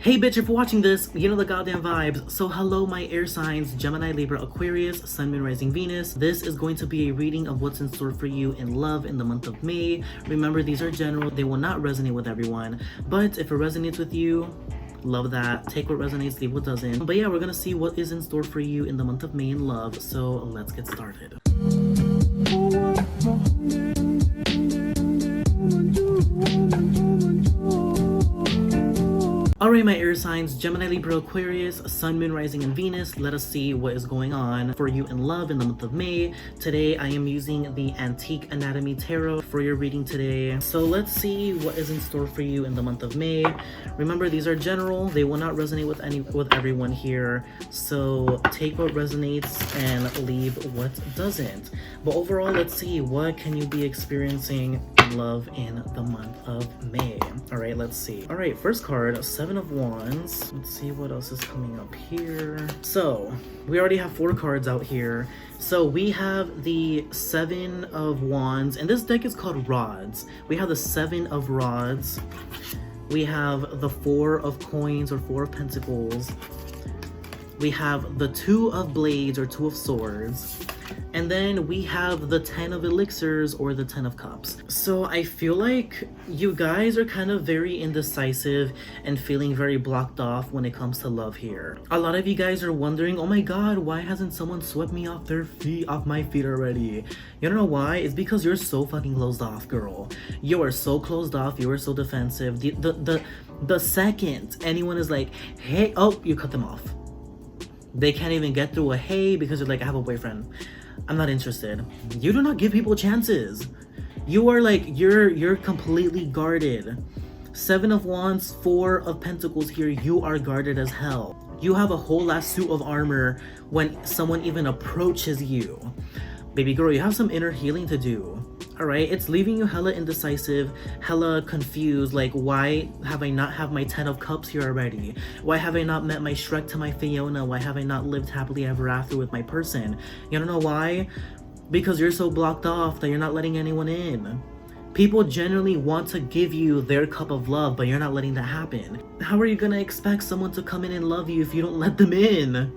Hey bitch, if you're watching this, you know the goddamn vibes. So hello my air signs, Gemini, Libra, Aquarius, Sun, Moon, Rising, Venus. This is going to be a reading of what's in store for you in love in the month of May. Remember, these are general. They will not resonate with everyone. But if it resonates with you, love that. Take what resonates, leave what doesn't. But yeah, we're gonna see what is in store for you in the month of May in love. So let's get started. Alright my air signs, Gemini, Libra, Aquarius, Sun, Moon, Rising, and Venus. Let us see what is going on for you in love in the month of May. Today I am using the Antique Anatomy Tarot for your reading today. So let's see what is in store for you in the month of May. Remember, these are general. They will not resonate with everyone here. So take what resonates and leave what doesn't. But overall, let's see, what can you be experiencing in love in the month of May? Alright, let's see. Alright, first card, Seven of Wands. Let's see what else is coming up here. So we already have 4 cards out here. So we have the Seven of Wands, and this deck is called Rods. We have the Seven of Rods. We have the 4 of Coins or 4 of Pentacles. We have the 2 of Blades or 2 of Swords. And then we have the 10 of Elixirs or the 10 of Cups. So I feel like you guys are kind of very indecisive and feeling very blocked off when it comes to love here. A lot of you guys are wondering, oh my god, why hasn't someone swept me off my feet already? You don't know why? It's because you're so fucking closed off, girl. You are so closed off, you are so defensive. The second anyone is like, hey, oh, you cut them off. They can't even get through a hey because you're like, I have a boyfriend. I'm not interested. You do not give people chances. You are like, you're completely guarded. 7 of Wands, 4 of Pentacles here. You are guarded as hell. You have a whole ass suit of armor when someone even approaches you. Baby girl, you have some inner healing to do. Alright, it's leaving you hella indecisive, hella confused, like why have I not have my 10 of Cups here already? Why have I not met my Shrek to my Fiona? Why have I not lived happily ever after with my person? You don't know why? Because you're so blocked off that you're not letting anyone in. People generally want to give you their cup of love, but you're not letting that happen. How are you gonna expect someone to come in and love you if you don't let them in?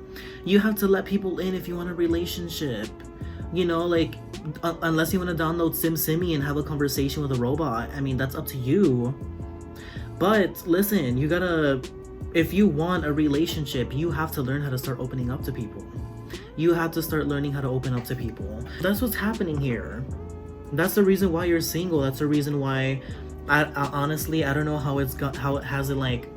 You have to let people in if you want a relationship. You know, like, unless you want to download SimSimi and have a conversation with a robot, I mean, that's up to you. But listen, you gotta, if you want a relationship, you have to learn how to start opening up to people. You have to start learning how to open up to people. That's what's happening here. That's the reason why you're single. That's the reason why, I honestly, I don't know how it hasn't, like,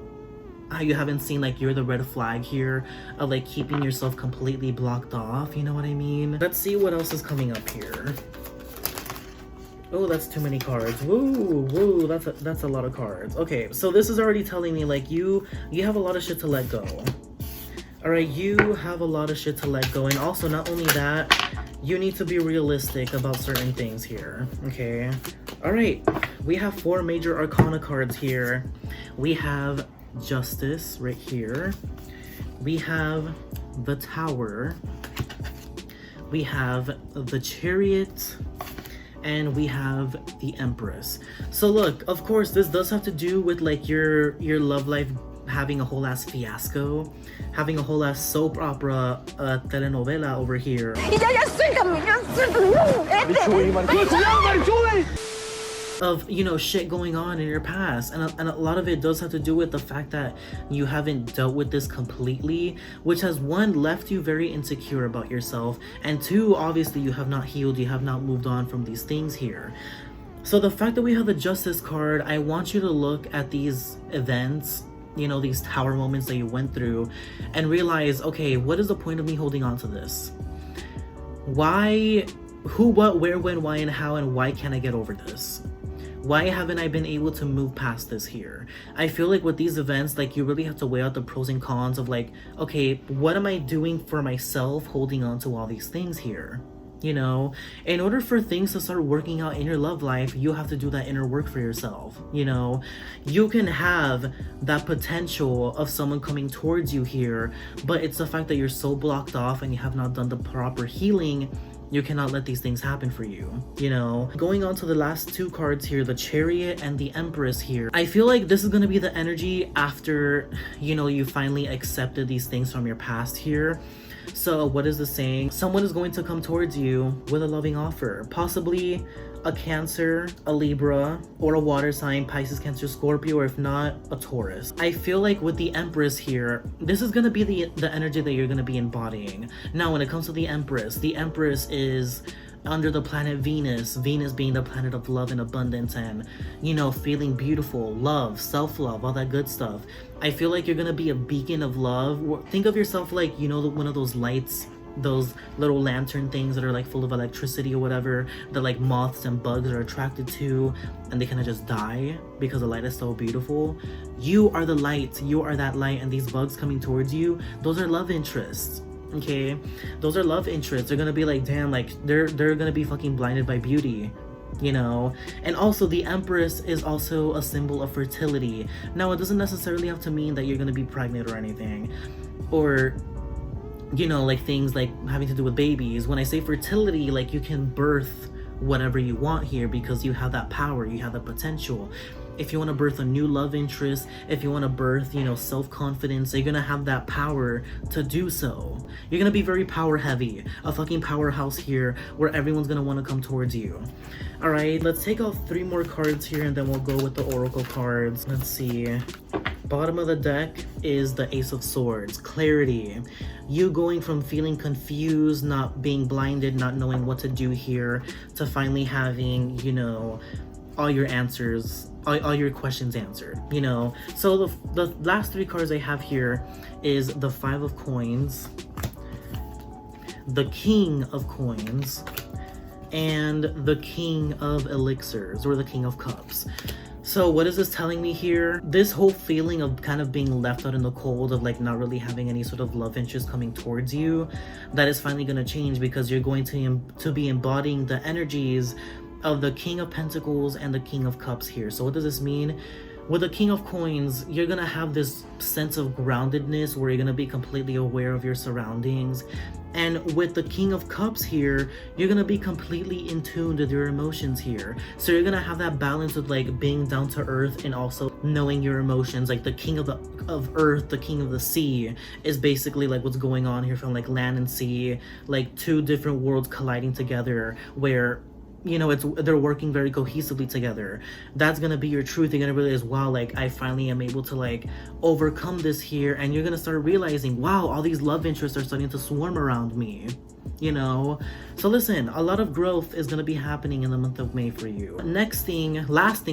how you haven't seen, like, you're the red flag here of, like, keeping yourself completely blocked off, you know what I mean? Let's see what else is coming up here. Oh, that's too many cards. Woo, that's a lot of cards. Okay, so this is already telling me, like, you have a lot of shit to let go. Alright, you have a lot of shit to let go, and also, not only that, you need to be realistic about certain things here, okay? Alright, we have 4 major arcana cards here. We have Justice right here. We have the Tower. We have the Chariot. And we have the Empress. So look, of course, this does have to do with, like, your love life having a whole ass fiasco, having a whole ass soap opera telenovela over here. Of, you know, shit going on in your past, and a lot of it does have to do with the fact that you haven't dealt with this completely, which has, 1, left you very insecure about yourself, and 2, obviously you have not healed, you have not moved on from these things here. So the fact that we have the Justice card, I want you to look at these events, you know, these Tower moments that you went through, and realize, okay, what is the point of me holding on to this? Why, who, what, where, when, why, and how, and why can't I get over this? Why haven't I been able to move past this here? I feel like with these events, like, you really have to weigh out the pros and cons of, like, okay, what am I doing for myself holding on to all these things here? You know, in order for things to start working out in your love life, you have to do that inner work for yourself. You know, you can have that potential of someone coming towards you here, but it's the fact that you're so blocked off and you have not done the proper healing You cannot let these things happen for you, you know? Going on to the last two cards here, the Chariot and the Empress here. I feel like this is gonna be the energy after, you know, you finally accepted these things from your past here. So what is this saying? Someone is going to come towards you with a loving offer. Possibly a Cancer, a Libra, or a water sign, Pisces, Cancer, Scorpio, or if not, a Taurus. I feel like with the Empress here, this is gonna be the energy that you're gonna be embodying. Now, when it comes to the Empress is under the planet Venus, Venus being the planet of love and abundance and, you know, feeling beautiful, love, self-love, all that good stuff. I feel like you're gonna be a beacon of love. Think of yourself like, you know, one of those lights, those little lantern things that are like full of electricity or whatever, that like moths and bugs are attracted to, and they kind of just die because the light is so beautiful. You are the light, you are that light, and these bugs coming towards you, those are love interests. Okay, those are love interests. They're gonna be like, damn, like they're gonna be fucking blinded by beauty, you know? And also the Empress is also a symbol of fertility. Now, it doesn't necessarily have to mean that you're gonna be pregnant or anything, or, you know, like things like having to do with babies. When I say fertility, like you can birth whatever you want here because you have that power, you have the potential. If you want to birth a new love interest, if you want to birth, you know, self-confidence, you're gonna have that power to do so. You're gonna be very power heavy, a fucking powerhouse here where everyone's gonna want to come towards you. All right, let's take off 3 more cards here and then we'll go with the oracle cards. Let's see. Bottom of the deck is the Ace of Swords, clarity. You going from feeling confused, not being blinded, not knowing what to do here, to finally having, you know, all your answers, all your questions answered, you know? So the last 3 cards I have here is the 5 of Coins, the King of Coins, and the King of Elixirs, or the King of Cups. So what is this telling me here? This whole feeling of kind of being left out in the cold, of like not really having any sort of love interest coming towards you, that is finally going to change because you're going to be embodying the energies of the King of Pentacles and the King of Cups here. So what does this mean? With the King of Coins, you're gonna have this sense of groundedness where you're gonna be completely aware of your surroundings. And with the King of Cups here, you're gonna be completely in tune with your emotions here. So you're gonna have that balance of like being down to earth and also knowing your emotions. Like the King of Earth, the King of the Sea is basically like what's going on here, from like land and sea, like 2 different worlds colliding together where, you know, they're working very cohesively together. That's gonna be your truth. You're gonna realize, wow, like I finally am able to like overcome this here, and you're gonna start realizing, wow, all these love interests are starting to swarm around me, you know? So listen, a lot of growth is gonna be happening in the month of May for you. Last thing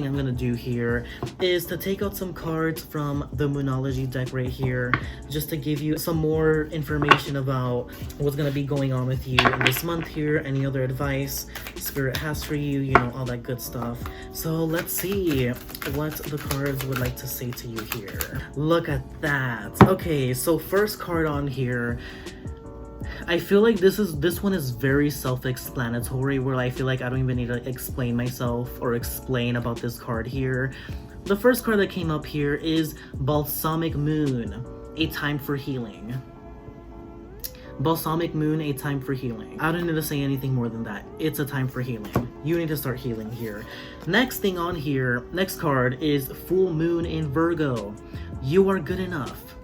I'm gonna do here is to take out some cards from the moonology deck right here, just to give you some more information about what's gonna be going on with you in this month here, any other advice Spirit has for you, you know, all that good stuff. So let's see what the cards would like to say to you here. Look at that. Okay, so first card on here, I feel like this one is very self-explanatory, where I feel like I don't even need to explain myself or explain about this card here. The first card that came up here is Balsamic Moon, a time for healing. Balsamic Moon, a time for healing. I don't need to say anything more than that. It's a time for healing. You need to start healing here. Next thing on here, next card is Full Moon in Virgo. You are good enough.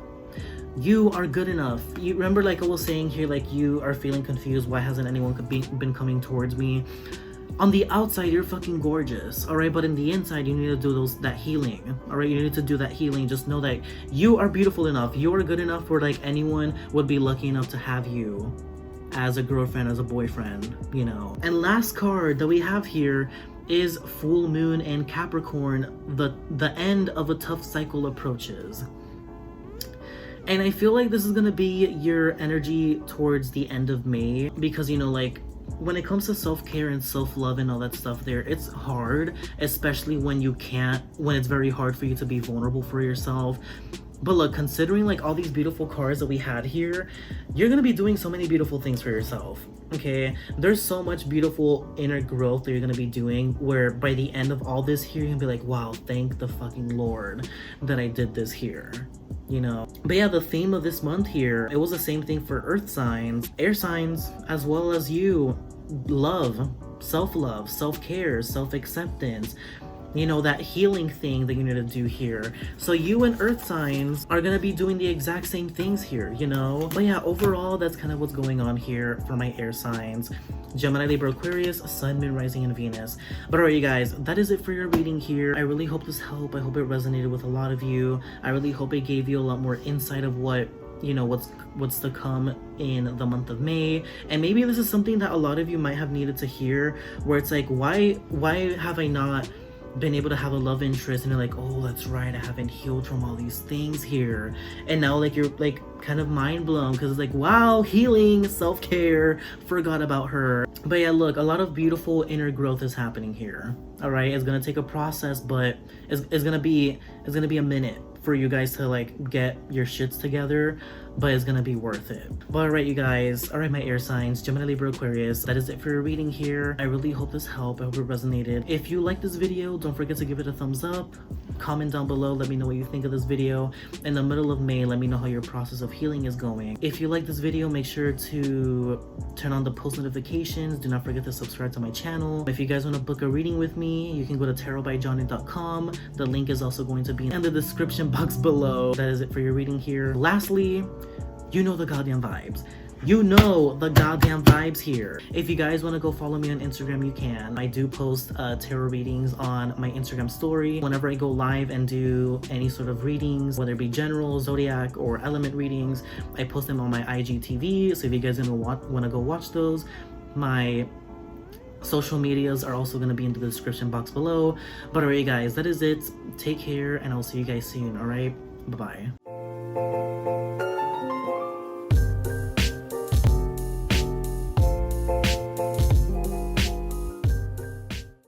You are good enough. You remember, like I was saying here, like you are feeling confused. Why hasn't anyone been coming towards me? On the outside, you're fucking gorgeous, all right? But in the inside, you need to do that healing, all right? You need to do that healing. Just know that you are beautiful enough. You are good enough where like anyone would be lucky enough to have you as a girlfriend, as a boyfriend, you know? And last card that we have here is Full Moon in Capricorn. The end of a tough cycle approaches. And I feel like this is gonna be your energy towards the end of May, because, you know, like when it comes to self-care and self-love and all that stuff there, it's hard, especially when it's very hard for you to be vulnerable for yourself. But look, considering like all these beautiful cards that we had here, you're gonna be doing so many beautiful things for yourself, okay? There's so much beautiful inner growth that you're gonna be doing, where by the end of all this here, you're gonna be like, wow, thank the fucking Lord that I did this here, you know? But yeah, the theme of this month here, it was the same thing for earth signs, air signs, as well as you. love, self-love, self-care, self-acceptance, you know, that healing thing that you need to do here. So you and earth signs are gonna be doing the exact same things here, you know? But yeah, overall, that's kind of what's going on here for my air signs. Gemini, Libra, Aquarius, Sun, Moon, Rising, and Venus. But alright, you guys, that is it for your reading here. I really hope this helped. I hope it resonated with a lot of you. I really hope it gave you a lot more insight of what, you know, what's to come in the month of May. And maybe this is something that a lot of you might have needed to hear, where it's like, why have I not been able to have a love interest? And you're like, oh, that's right, I haven't healed from all these things here. And now like you're like kind of mind blown because it's like, wow, healing, self-care, forgot about her. But yeah, look, a lot of beautiful inner growth is happening here. All right, it's gonna take a process, but it's gonna be a minute for you guys to like get your shits together, but it's gonna be worth it. But alright, you guys, alright, my air signs, Gemini, Libra, Aquarius, that is it for your reading here. I really hope this helped. I hope it resonated. If you like this video, don't forget to give it a thumbs up. Comment down below, let me know what you think of this video. In the middle of May, let me know how your process of healing is going. If you like this video, make sure to turn on the post notifications. Do not forget to subscribe to my channel. If you guys want to book a reading with me, you can go to tarotbyjohnny.com. The link is also going to be in the description box below. That is it for your reading here. Lastly, you know the goddamn vibes. You know the goddamn vibes here. If you guys want to go follow me on Instagram, you can. I do post tarot readings on my Instagram story. Whenever I go live and do any sort of readings, whether it be general, zodiac, or element readings, I post them on my IGTV. So if you guys want to go watch those, my social medias are also going to be in the description box below. But alright, guys, that is it. Take care, and I'll see you guys soon. Alright, bye-bye.